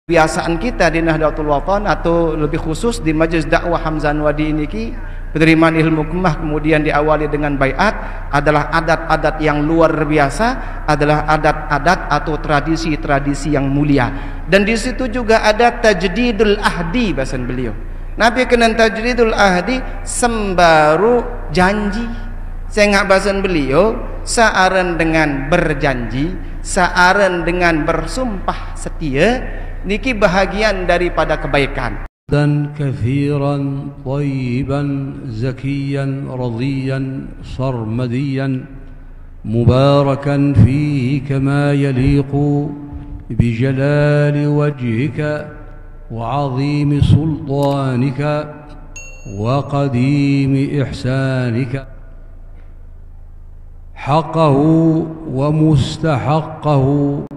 Kebiasaan kita di Nahdlatul Wathon atau lebih khusus di Majelis Dakwah Hamzan Wadi ini penerimaan ilmu kemah kemudian diawali dengan baiat adalah adat-adat yang luar biasa, adalah adat-adat atau tradisi-tradisi yang mulia. Dan di situ juga ada tajdidul ahdi bahasan beliau. Nabi kena tajdidul ahdi sembaru janji. Saya ngak bahasan beliau searan dengan berjanji, searan dengan bersumpah setia. Niki bahagian daripada kebaikan. Dan kathiran tayyiban zakiyan radiyan sarmadiyan mubarakan fihi kama yaliqu bijalali wajhika wa azimi sultanika wa qadimi ihsanika haqqahu wa mustahaqqahu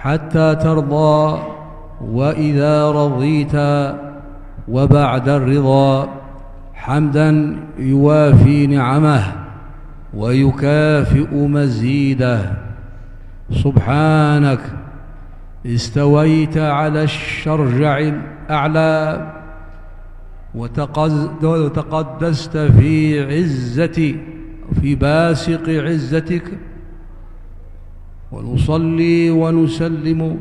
حتى ترضى وإذا رضيت وبعد الرضا حمدا يوافي نعمه ويكافئ مزيده سبحانك استويت على الشرجع الأعلى وتقدست في باسق عزتك ونصلي ونسلم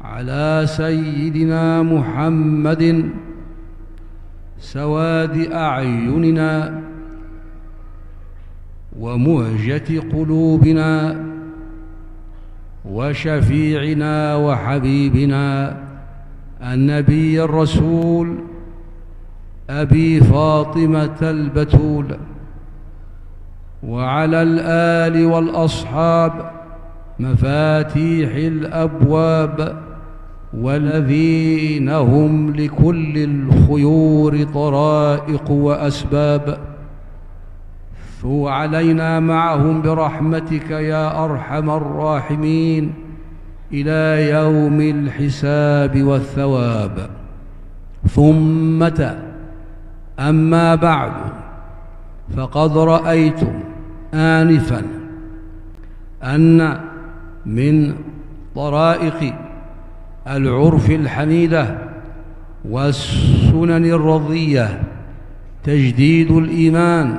على سيدنا محمد سواد أعيننا ومهجة قلوبنا وشفيعنا وحبيبنا النبي الرسول أبي فاطمة البتول وعلى الآل والأصحاب مفاتيح الأبواب والذين هم لكل الخيور طرائق وأسباب ثو علينا معهم برحمتك يا أرحم الراحمين إلى يوم الحساب والثواب ثم أما بعد فقد رأيتم آنفا أن من طرائق العرف الحميدة والسنن الرضية تجديد الإيمان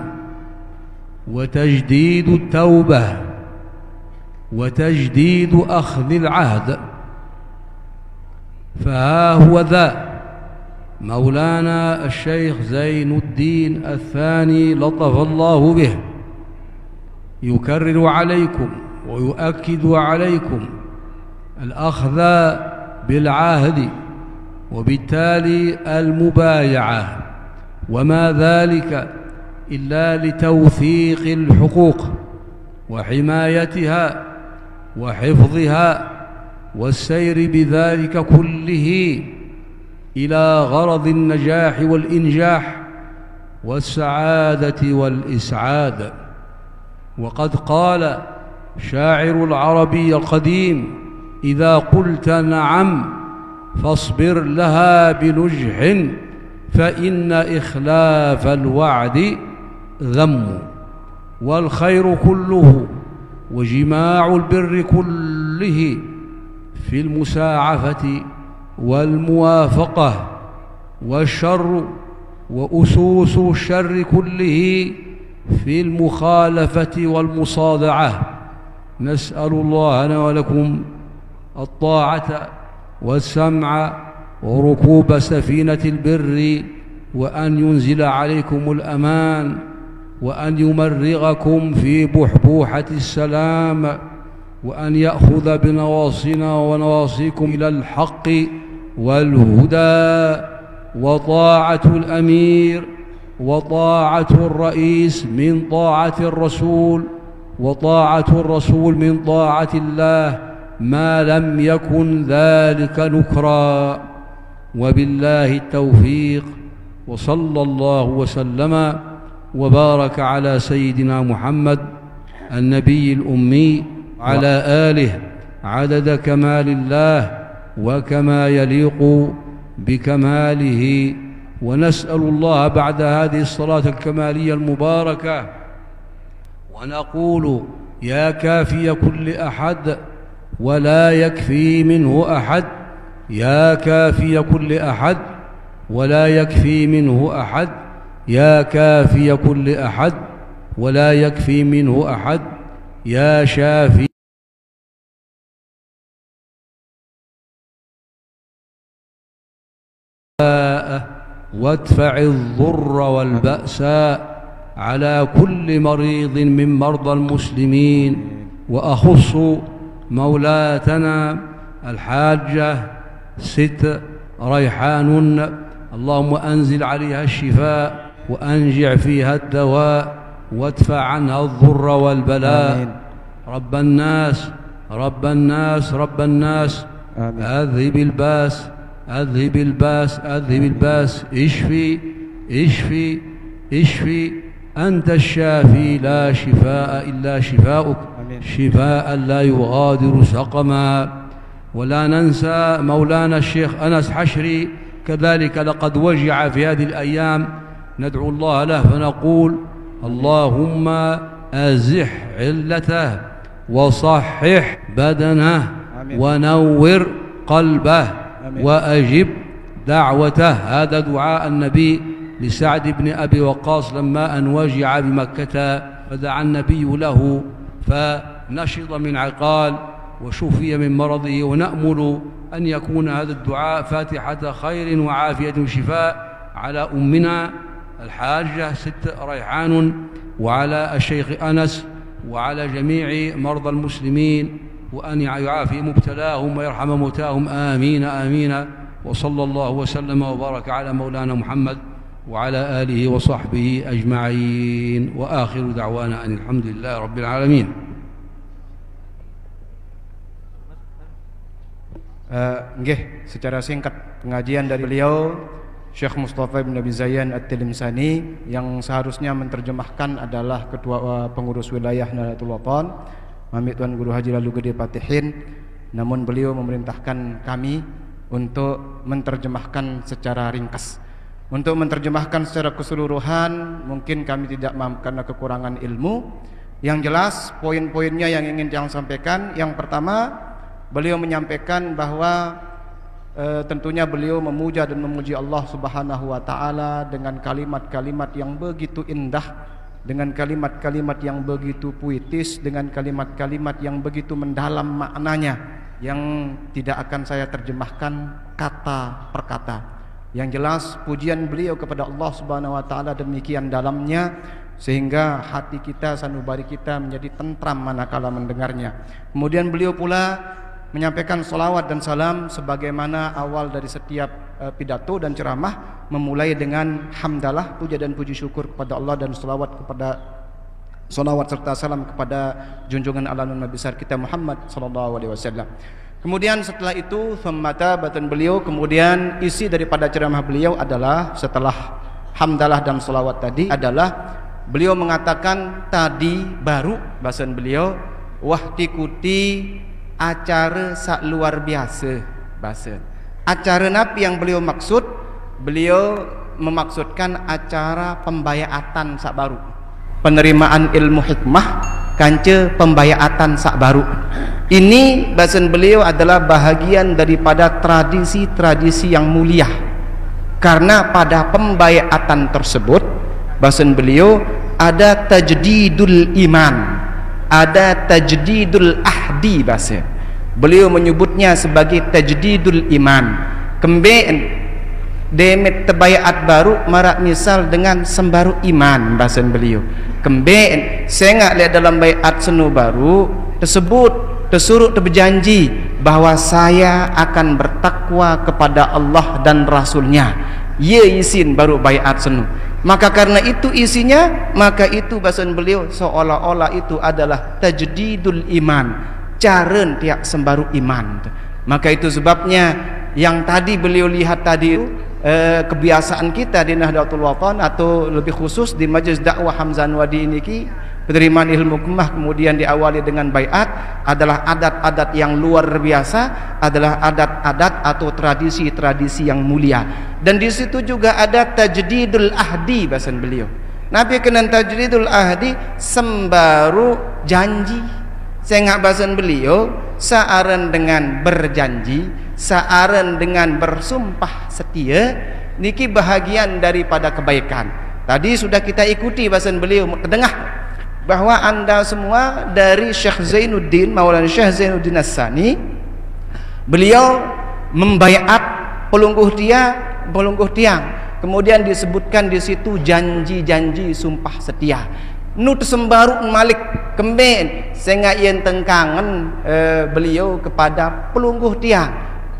وتجديد التوبة وتجديد أخذ العهد فها هو ذا مولانا الشيخ زين الدين الثاني لطف الله به يكرر عليكم ويؤكد عليكم الأخذ بالعهد وبالتالي المبايعة وما ذلك إلا لتوثيق الحقوق وحمايتها وحفظها والسير بذلك كله إلى غرض النجاح والإنجاح والسعادة والإسعاد. وقد قال شاعر العربي القديم إذا قلت نعم فاصبر لها بنجح فإن إخلاف الوعد ذم والخير كله وجماع البر كله في المساعفة والموافقة والشر وأسوس الشر كله في المخالفة والمصادعة. نسأل الله لنا ولكم الطاعة والسمع وركوب سفينة البر وأن ينزل عليكم الأمان وأن يمرغكم في بحبوحة السلام وأن يأخذ بنواصينا ونواصيكم إلى الحق والهدى وطاعة الأمير وطاعة الرئيس من طاعة الرسول وطاعة الرسول من طاعة الله ما لم يكن ذلك نكرا وبالله التوفيق وصلى الله وسلم وبارك على سيدنا محمد النبي الأمي على آله عدد كمال الله وكما يليق بكماله. ونسأل الله بعد هذه الصلاة الكمالية المباركة ونقول يا كافي كل أحد ولا يكفي منه أحد يا كافي كل أحد ولا يكفي منه أحد يا كافي كل أحد ولا يكفي منه أحد يا شافي وادفع الضر والبأس على كل مريض من مرضى المسلمين، وأخص مولاتنا الحاجة ست ريحان، اللهم أنزل عليها الشفاء وأنجع فيها الدواء وادفع عنها الضر والبلاء. آمين. رب الناس رب الناس رب الناس، آمين. أذهب الباس أذهب الباس أذهب الباس، اشفي اشفي اشفي، أنت الشافي لا شفاء إلا شفاؤك، شفاء لا يغادر سقما. ولا ننسى مولانا الشيخ أنس حشري كذلك لقد وجع في هذه الأيام، ندعو الله له فنقول اللهم أزح علته وصحح بدنه ونور قلبه وأجب دعوته. هذا دعاء النبي لسعد بن أبي وقاص لما أن وجع بمكة، فدعا النبي له فنشط من عقال وشفي من مرضه. ونأمل أن يكون هذا الدعاء فاتحة خير وعافية وشفاء على أمنا الحاجة ست ريحان، وعلى الشيخ أنس، وعلى جميع مرضى المسلمين، وأن يعافي مبتلاهم ويرحم موتاهم، آمين آمين. وصلى الله وسلم وبارك على مولانا محمد وعلى آله وصحبه أجمعين، وآخر دعوانا أن الحمد لله رب العالمين. Nggih, secara singkat pengajian dari beliau Syekh Mustafa bin Abi Zayan At-Tilimsani yang seharusnya menerjemahkan adalah Ketua Pengurus Wilayah Nahdlatul Wathon, Mamik Tuan Guru Haji Lalu Gede Patihin. Namun beliau memerintahkan kami untuk menerjemahkan secara ringkas. Untuk menerjemahkan secara keseluruhan mungkin kami tidak mampu karena kekurangan ilmu. Yang jelas poin-poinnya yang ingin saya sampaikan, yang pertama beliau menyampaikan bahwa tentunya beliau memuja dan memuji Allah Subhanahu wa taala dengan kalimat-kalimat yang begitu indah, dengan kalimat-kalimat yang begitu puitis, dengan kalimat-kalimat yang begitu mendalam maknanya, yang tidak akan saya terjemahkan kata per kata. Yang jelas pujian beliau kepada Allah Subhanahu wa taala demikian dalamnya sehingga hati kita, sanubari kita menjadi tentram manakala mendengarnya. Kemudian beliau pula menyampaikan salawat dan salam sebagaimana awal dari setiap pidato dan ceramah, memulai dengan hamdalah, puja dan puji syukur kepada Allah, dan salawat serta salam kepada junjungan alam Nabi besar kita Muhammad sallallahu alaihi wasallam. Kemudian setelah itu thumata batan beliau, kemudian isi daripada ceramah beliau adalah setelah hamdalah dan salawat tadi adalah beliau mengatakan tadi baru bahasan beliau wahtikuti acara sak luar biasa bahasa. Acara napi yang beliau maksud, beliau memaksudkan acara pembayaatan sak baru. Penerimaan ilmu hikmah kanca pembayaatan sak baru. Ini bahasan beliau adalah bahagian daripada tradisi-tradisi yang mulia. Karena pada pembayaatan tersebut bahasan beliau ada tajdidul iman, ada tajdidul ahdi bahasa. Beliau menyebutnya sebagai tajdidul iman. Kembeen demet tebayaat baru marak misal dengan sembaru iman bahasan beliau. Kembeen saya lihat dalam bayat senu baru tersebut tersuruh berjanji bahwa saya akan bertakwa kepada Allah dan Rasulnya. Ye isin baru bayat senu. Maka karena itu isinya, maka itu bahasan beliau seolah-olah itu adalah tajdidul iman, cara tiap sembaru iman. Maka itu sebabnya yang tadi beliau lihat tadi kebiasaan kita di Nahdlatul Wathon atau lebih khusus di Majlis Dakwah Hamzan Wadi ini penerimaan ilmu hikmah kemudian diawali dengan baiat adalah adat-adat yang luar biasa, adalah adat-adat atau tradisi-tradisi yang mulia. Dan di situ juga ada tajdidul ahdi bahasan beliau. Nabi kena tajdidul ahdi sembaru janji. Saya ngak bahasan beliau searan dengan berjanji saaren dengan bersumpah setia niki bahagian daripada kebaikan. Tadi sudah kita ikuti bahasan beliau terdengar bahwa anda semua dari Syekh Zainuddin Maulana Syekh Zainuddin As-Sani, beliau membaiat pelungguh tiang. Kemudian disebutkan di situ janji-janji sumpah setia. Nu tersembaru malik kemben sehingga ien tengkangen beliau kepada pelungguh tiang.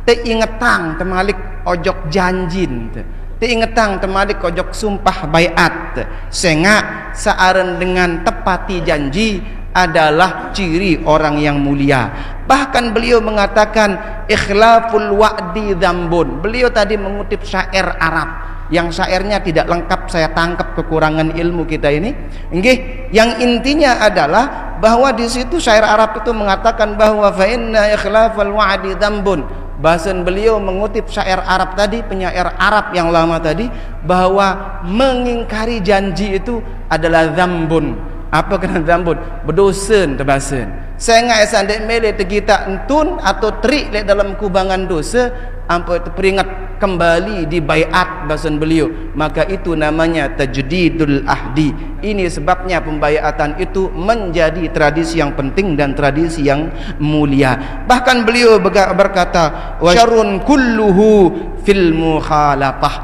Teingetang temalik ojok janjin. Teingetang temalik ojok sumpah baiat. Sehingga saaren dengan tepati janji adalah ciri orang yang mulia. Bahkan beliau mengatakan ikhlaful wa'di dzambun. Beliau tadi mengutip syair Arab yang syairnya tidak lengkap, saya tangkap kekurangan ilmu kita ini. Nggih, yang intinya adalah bahwa di situ syair Arab itu mengatakan bahwa fa inna ikhlafal wa'di dzambun. Bahasan beliau mengutip syair Arab tadi, penyair Arab yang lama tadi, bahwa mengingkari janji itu adalah dzambun. Apa kena dzambun? Berdosen terbahasan. Saya ngai sandek mele tegita entun atau terik dalam kubangan dosa, ampo teringat kembali di baiat bahasan beliau, maka itu namanya tajdidul ahdi. Ini sebabnya pembaiatan itu menjadi tradisi yang penting dan tradisi yang mulia. Bahkan beliau berkata wa syarrun kulluhu fil mukhalafah,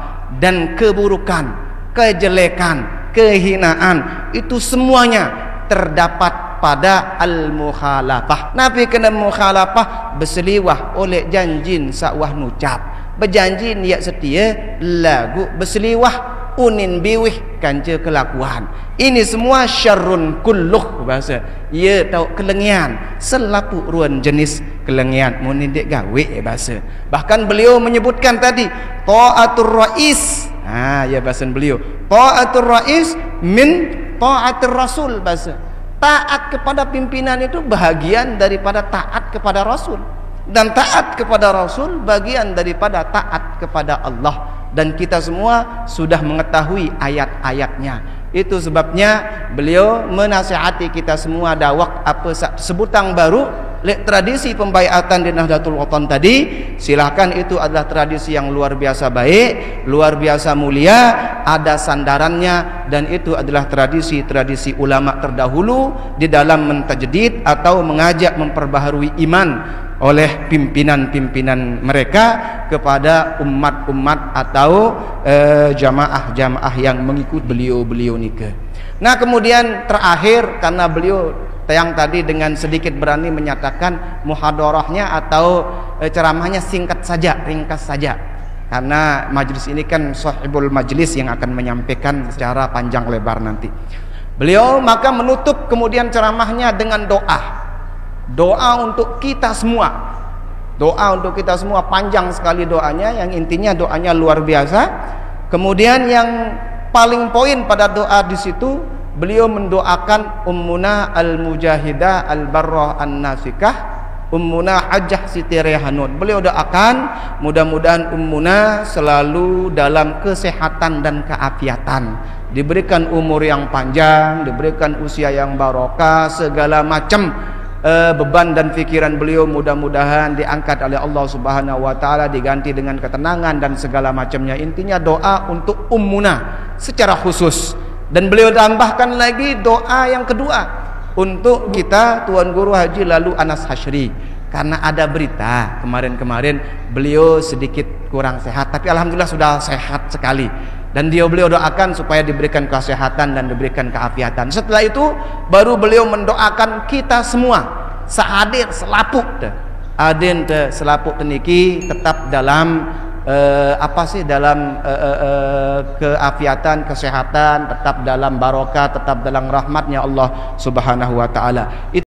dan keburukan, kejelekan, kehinaan itu semuanya terdapat pada al-mukhalafah. Nabi kena mukhalafah berseliwah oleh janjin sakwah nucap, berjanji niat setia lagu berseliwah unin biwih kanca kelakuan. Ini semua syarrun kulluh bahasa. Ya tahu kelengian selapu ruan jenis kelengian munidek gawe bahasa. Bahkan beliau menyebutkan tadi taatur rais. Ya bahasa beliau taatur rais min taatir rasul bahasa. Taat kepada pimpinan itu bahagian daripada taat kepada Rasul, dan taat kepada Rasul bagian daripada taat kepada Allah. Dan kita semua sudah mengetahui ayat-ayatnya. Itu sebabnya beliau menasihati kita semua dawak apa sebutang baru tradisi pembaiatan di Nahdlatul Wathon tadi. Silahkan, itu adalah tradisi yang luar biasa baik, luar biasa mulia, ada sandarannya, dan itu adalah tradisi-tradisi ulama terdahulu di dalam mentajdid atau mengajak memperbaharui iman oleh pimpinan-pimpinan mereka kepada umat-umat atau jamaah-jamaah yang mengikut beliau-beliau nikah. Nah, kemudian terakhir, karena beliau yang tadi dengan sedikit berani menyatakan muhadarahnya atau ceramahnya singkat saja, ringkas saja, karena majlis ini kan sahibul majlis yang akan menyampaikan secara panjang lebar nanti. Beliau maka menutup kemudian ceramahnya dengan doa untuk kita semua. Doa untuk kita semua, panjang sekali doanya, yang intinya doanya luar biasa. Kemudian yang paling poin pada doa di situ, beliau mendoakan Ummuna al-Mujahidah al-Barrah an-Nasikah, Ummuna Hajjah Siti Rehanun. Beliau doakan mudah-mudahan Ummuna selalu dalam kesehatan dan keafiatan, diberikan umur yang panjang, diberikan usia yang barokah, segala macam beban dan fikiran beliau mudah-mudahan diangkat oleh Allah Subhanahu wa taala, diganti dengan ketenangan dan segala macamnya. Intinya doa untuk Ummuna secara khusus. Dan beliau tambahkan lagi doa yang kedua untuk kita Tuan Guru Haji Lalu Anas Hasyri, karena ada berita kemarin-kemarin beliau sedikit kurang sehat, tapi alhamdulillah sudah sehat sekali. Dan beliau doakan supaya diberikan kesehatan dan diberikan keafiatan. Setelah itu baru beliau mendoakan kita semua sehadir selapuk adin selapuk teniki tetap dalam dalam keafiatan, kesehatan, tetap dalam barokah, tetap dalam rahmatnya Allah Subhanahu wa taala.